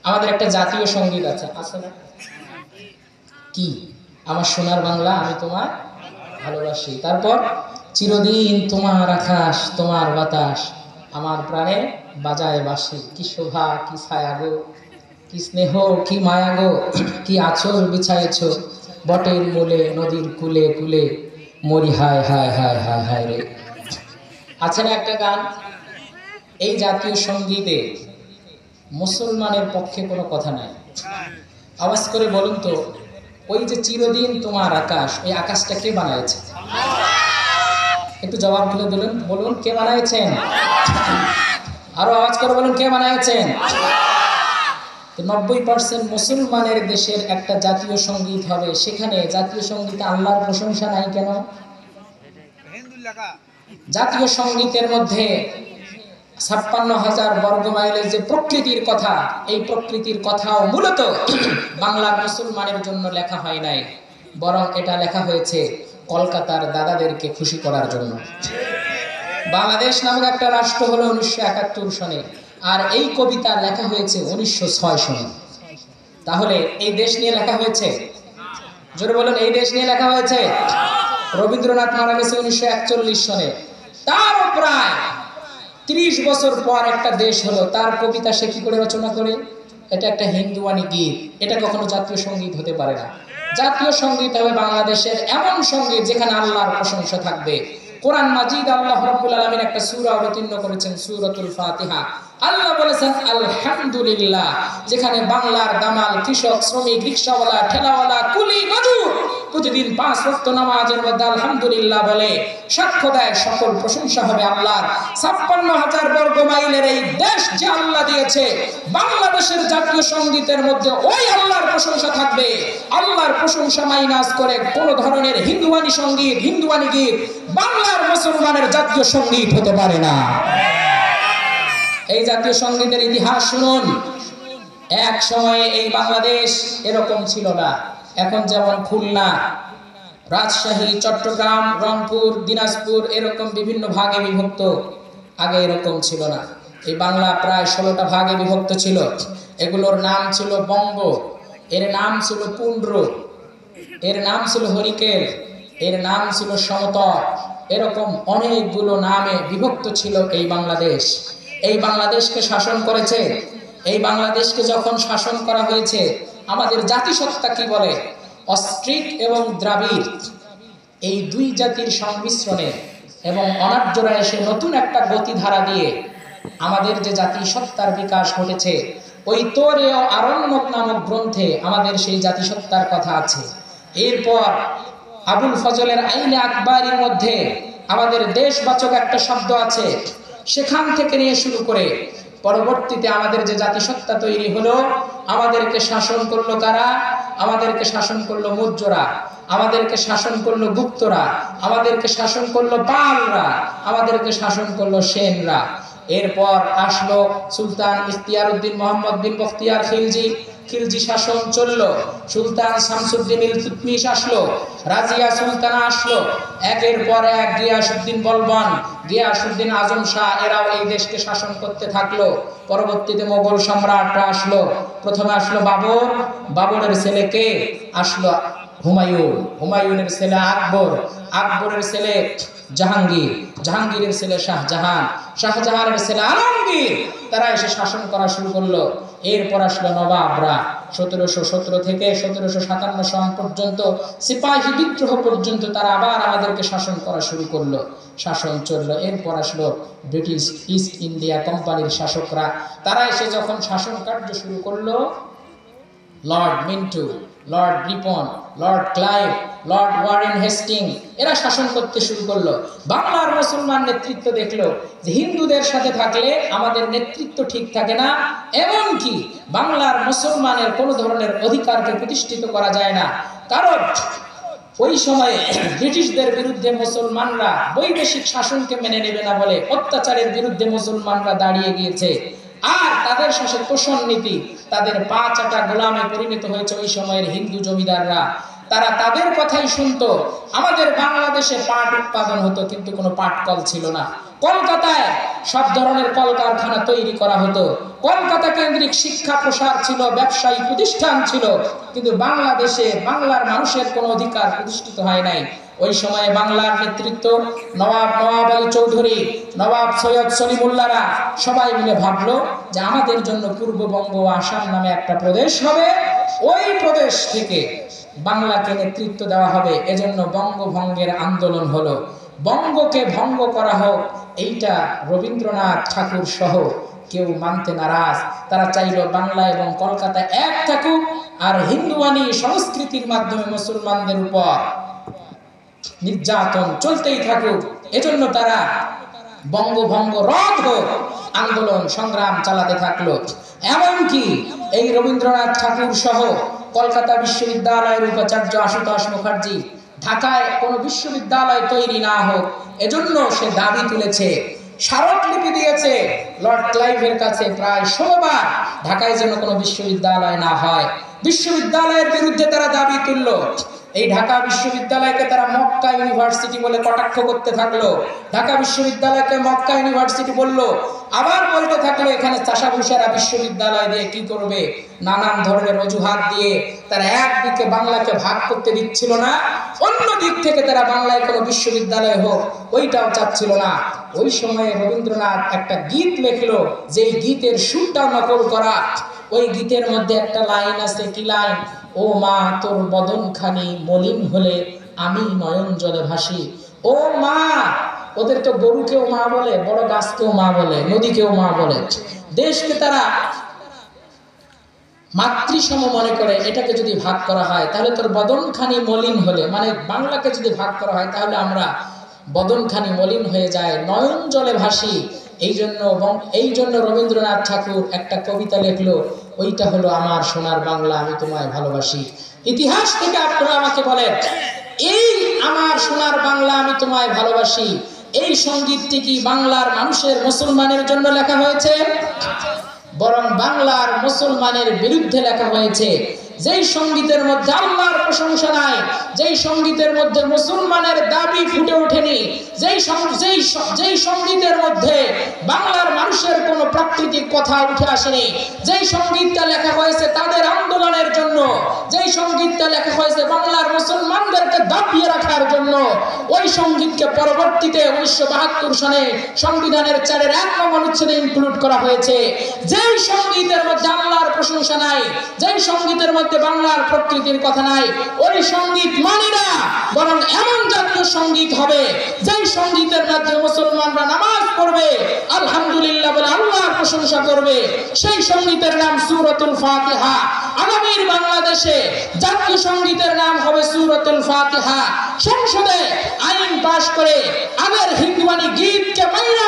আমাদের একটা জাতীয় সঙ্গীত আছে, আছে না? কি? আমার সোনার বাংলা আমি তোমায় ভালোবাসি। তারপর চিরদিন তোমার আকাশ তোমার বাতাস আমার প্রাণে বাজায় বাসি। কি শোভা কি ছায়া গো, কি স্নেহ কি মায়া গো, কি আঁচল বিছাইছ বটের মূলে নদীর কুলে কুলে মরি হায় হায় হায় হায় হায় রে। আছে না একটা গান? এই জাতীয় সঙ্গীতে মুসলমানের পক্ষে কোনো কথা নাই। আওয়াজ করে বলুন তো, ওই যে চিরদিন তোমার আকাশ, ওই আকাশটা কে বানাইছে? একটু জবাব দিলে দিলেন, বলুন কে বানাইছেন? আরো আওয়াজ করে বলুন কে বানাইছেন? 90% মুসলমানের দেশের একটা জাতীয় সঙ্গীত হবে, সেখানে জাতীয় সঙ্গীতে আল্লাহর প্রশংসা নাই কেন? জাতীয় সঙ্গীতের মধ্যে 56,000 বর্গ মাইলের যে প্রকৃতির কথা, এই প্রকৃতির কথাও মূলত বাংলার মুসলমানের জন্য লেখা হয় নাই, বরং এটা লেখা হয়েছে কলকাতার দাদাদেরকে খুশি করার জন্য। বাংলাদেশ নামক একটা রাষ্ট্র হলো 1971 সনে, আর এই কবিতা লেখা হয়েছে 1906 সনে। তাহলে এই দেশ নিয়ে লেখা হয়েছে? জোরে বলুন, এই দেশ নিয়ে লেখা হয়েছে? রবীন্দ্রনাথ মারা গেছে 1941 সনে। তারও প্রায় 30 বছর পর একটা দেশ হলো, তার কবিতা সে কি করে রচনা করে? এটা একটা হিন্দুয়ানি গীত, এটা কখনো জাতীয় সঙ্গীত হতে পারে না। জাতীয় সঙ্গীত হবে বাংলাদেশের এমন সঙ্গীত যেখানে আল্লাহর প্রশংসা থাকবে। কোরআন মাজিদ আল্লাহ রাব্বুল আলামিন একটা সূরা অবতীর্ণ করেছেন, সূরাতুল ফাতিহা। আল্লাহ বলেছেন আলহামদুলিল্লাহ, যেখানে বাংলার দামাল কৃষক শ্রমিক রিকশাওয়ালা ঠেলাওয়ালা কুলি মজুর প্রতিদিন 5 ওয়াক্ত নামাজের মধ্যে আলহামদুলিল্লাহ বলে সাক্ষ্য দেয় সকল প্রশংসা হবে আল্লাহর। 56,000 বর্গ মাইলের এই দেশ যে আল্লাহ দিয়েছে, বাংলাদেশের জাতীয় সঙ্গীতের মধ্যে ওই আল্লাহর প্রশংসা থাকবে। আল্লাহর প্রশংসা মাইনাস করে কোন ধরনের হিন্দুয়ানি সঙ্গীত, হিন্দুয়ানি গীত বাংলার মুসলমানের জাতীয় সঙ্গীত হতে পারে না। এই জাতীয় সঙ্গীতের ইতিহাস শুনুন। এক সময়ে এই বাংলাদেশ এরকম ছিল না। এখন যেমন খুলনা, রাজশাহী, চট্টগ্রাম, রংপুর, দিনাজপুর এরকম বিভিন্ন ভাগে বিভক্ত, আগে এরকম ছিল না। এই বাংলা প্রায় 16টা ভাগে বিভক্ত ছিল। এগুলোর নাম ছিল বঙ্গ, এর নাম ছিল পুন্ড্র, এর নাম ছিল হরিকেল, এর নাম ছিল সমতট, এরকম অনেকগুলো নামে বিভক্ত ছিল এই বাংলাদেশ। এই বাংলাদেশকে শাসন করেছে। এই বাংলাদেশকে যখন শাসন করা হয়েছে, আমাদের জাতিসত্তা কি বলে? অস্ট্রিক এবং দ্রাবিড় এই দুই জাতির সংমিশ্রণে এবং অনার্যরা এসে নতুন একটা গতিধারা দিয়ে আমাদের যে জাতিসত্তার বিকাশ ঘটেছে, ওই তোরে ও আরণ্যক নামক গ্রন্থে আমাদের সেই জাতিসত্তার কথা আছে। এরপর আবুল ফজলের আইনে আকবরীর মধ্যে আমাদের দেশবাচক একটা শব্দ আছে। সেখান থেকে নিয়ে শুরু করে পরবর্তীতে আমাদের যে জাতিসত্তা তৈরি হলো, আমাদেরকে শাসন করলো কারা? আমাদেরকে শাসন করলো মৌর্যরা, আমাদেরকে শাসন করলো গুপ্তরা, আমাদেরকে শাসন করলো পালরা, আমাদেরকে শাসন করলো সেনরা। এরপর আসলো সুলতান ইখতিয়ারউদ্দিন মোহাম্মদ বিন বখতিয়ার খিলজি, খিলজি শাসন চললো। সুলতান শামসুদ্দিন ইলতুৎমিশ আসলো, রাজিয়া সুলতানা আসলো, একের পর এক গিয়াসউদ্দিন বলবন, গিয়াসউদ্দিন আজম শাহ, এরাও এই দেশকে শাসন করতে থাকলো। পরবর্তীতে মোগল সম্রাটরা আসলো। প্রথমে আসলো বাবর, বাবরের ছেলে কে? আসলো হুমায়ুন, হুমায়ুনের ছেলে আকবর, আকবরের ছেলে জাহাঙ্গীর, জাহাঙ্গীরের ছেলে শাহজাহান, শাহজাহানের ছেলে আলমগীর। তারা এসে শাসন করা শুরু করলো। এরপর আসলো নবাবরা, 1717 থেকে 1757 সন পর্যন্ত সিপাহী বিদ্রোহ পর্যন্ত তারা আবার আমাদেরকে শাসন করা শুরু করলো। শাসন চললো। এরপর আসলো ব্রিটিশ ইস্ট ইন্ডিয়া কোম্পানির শাসকরা। তারা এসে যখন শাসন কার্য শুরু করলো, lord Minto, lord Ripon, lord Clive, lord Warren Hasting এরা শাসন করতে শুরু করলো। বাংলার মুসলমান নেতৃত্ব দেখলো যে হিন্দুদের সাথে থাকলে আমাদের নেতৃত্ব ঠিক থাকে না, এমনকি বাংলার মুসলমানের কোনো ধরনের অধিকারকে প্রতিষ্ঠিত করা যায় না। কারণ ওই সময়ে ব্রিটিশদের বিরুদ্ধে মুসলমানরা বৈদেশিক শাসনকে মেনে নেবে না বলে অত্যাচারের বিরুদ্ধে মুসলমানরা দাঁড়িয়ে গিয়েছে। আর তাদের শাসক পোষণ নীতি, তাদের পা চাটা গোলামে পরিণত হয়েছে ওই সময়ের হিন্দু জমিদাররা। তারা তাদের কথাই শুনতো। আমাদের বাংলাদেশে পাট উৎপাদন হতো, কিন্তু কোনো পাট কল ছিল না। কলকাতায় সব ধরনের কলকারখানা তৈরি করা হতো, কলকাতা কেন্দ্রিক শিক্ষা প্রসার ছিল, ব্যবসায়ী প্রতিষ্ঠান ছিল, কিন্তু বাংলাদেশে বাংলার মানুষের কোনো অধিকার প্রতিষ্ঠিত হয় নাই। ওই সময়ে বাংলার নেতৃত্ব নবাব আলী চৌধুরী, নবাব সৈয়দ সলিমুল্লাহরা সবাই মিলে ভাবলো যে আমাদের জন্য পূর্ববঙ্গ ও আসাম নামে একটা প্রদেশ হবে, ওই প্রদেশ থেকে বাংলাকে নেতৃত্ব দেওয়া হবে। এজন্য বঙ্গভঙ্গের আন্দোলন হলো। বঙ্গকে ভঙ্গ করা হোক, এইটা রবীন্দ্রনাথ ঠাকুর সহ কেউ মানতে নারাজ। তারা চাইল বাংলা এবং কলকাতা এক থাকুক, আর হিন্দুয়ানি সংস্কৃতির মাধ্যমে মুসলমানদের উপর নির্যাতন চলতেই থাকুক। এজন্য তারা বঙ্গভঙ্গ রদ হোক আন্দোলন সংগ্রাম চালাতে থাকলো। এমনকি এই রবীন্দ্রনাথ ঠাকুর সহ কলকাতা বিশ্ববিদ্যালয়ের উপাচার্য আশুতোষ মুখার্জি ঢাকায় কোনো বিশ্ববিদ্যালয় তৈরি না হোক, এজন্য সে দাবি তুলেছে, স্মারকলিপি দিয়েছে লর্ড ক্লাইভের কাছে প্রায় 16 বার, ঢাকায় যেন কোনো বিশ্ববিদ্যালয় না হয়। বিশ্ববিদ্যালয়ের বিরুদ্ধে তারা দাবি তুলল। এই ঢাকা বিশ্ববিদ্যালয়কে তারা মক্কা ইউনিভার্সিটি বলে কটাক্ষ করতে থাকলো। ঢাকা বিশ্ববিদ্যালয়কে মক্কা ইউনিভার্সিটি বললো, আবার বলতে থাকলো এখানে চাষাভুষারা বিশ্ববিদ্যালয় দিয়ে কি করবে। নানান ধরনের অজুহাত দিয়ে তারা একদিকে বাংলাকে ভাগ করতে দিচ্ছিল না, অন্য দিক থেকে তারা বাংলায় কোনো বিশ্ববিদ্যালয় হোক ওইটাও চাচ্ছিল না। ওই সময়ে রবীন্দ্রনাথ একটা গীত লেখলো, যে গীতের সুরটা নকল করা। ওই গীতের মধ্যে একটা লাইন আছে, কি লাইন? ও মা তোর বদনখানি মলিন হলে আমি নয়ন জলে ভাসি। ও মা, ওদের তো গরুকেও মা বলে, বড় গাছকেও মা বলে, নদীকেও মা বলে। দেশকে তারা মাতৃসম মনে করে। এটাকে যদি ভাগ করা হয় তাহলে তোর বদনখানি মলিন হলে, মানে বাংলাকে যদি ভাগ করা হয় তাহলে আমরা বদনখানি মলিন হয়ে যায়, নয়ন জলে ভাসি। এই জন্য রবীন্দ্রনাথ ঠাকুর একটা কবিতা লিখলো, ওইটা হলো আমার সোনার বাংলা আমি তোমায় ভালোবাসি। ইতিহাস থেকে আপনারা আমাকে বলেন, এই আমার সোনার বাংলা আমি তোমায় ভালোবাসি এই সঙ্গীতটি কি বাংলার মানুষের মুসলমানের জন্য লেখা হয়েছে? বরং বাংলার মুসলমানের বিরুদ্ধে লেখা হয়েছে। যেই সঙ্গীতের মধ্যে আল্লাহর প্রশংসা নাই, যেই সঙ্গীতের মধ্যে মুসলমানের দাবি ফুটে ওঠেনি, যেই সঙ্গীতের মধ্যে বাংলার মানুষের কোনো প্রাকৃতিক কথা উঠে আসেনি, যেই সঙ্গীতটা লেখা হয়েছে তাদের আন্দোলনের জন্য, যেই সঙ্গীতটা লেখা হয়েছে বাংলার মুসলমানদেরকে দাবিয়ে রাখার জন্য, ওই সঙ্গীতকে পরবর্তীতে 1972 সনে সংবিধানের 4-1 নং অনুচ্ছেদে ইনক্লুড করা হয়েছে। যেই সঙ্গীতের মধ্যে আল্লাহর প্রশংসা নাই, যেই সঙ্গীতের মধ্যে বাংলার প্রকৃতির কথা নাই, ওই সঙ্গীত মানি না। বরং এমন জাতীয় সঙ্গীত হবে যেই সঙ্গীতের মধ্যে মুসলমানরা নামাজ পড়বে, আলহামদুলিল্লাহ বলে আল্লাহর প্রশংসা করবে। সেই সঙ্গীতের নাম সূরাতুল ফাতিহা। আগামীর বাংলাদেশে জাতীয় সঙ্গীতের নাম হবে সূরাতুল ফাতিহা। সংসদে আইন পাশ করে আগের হিন্দুয়ানি গীতকে মাইনা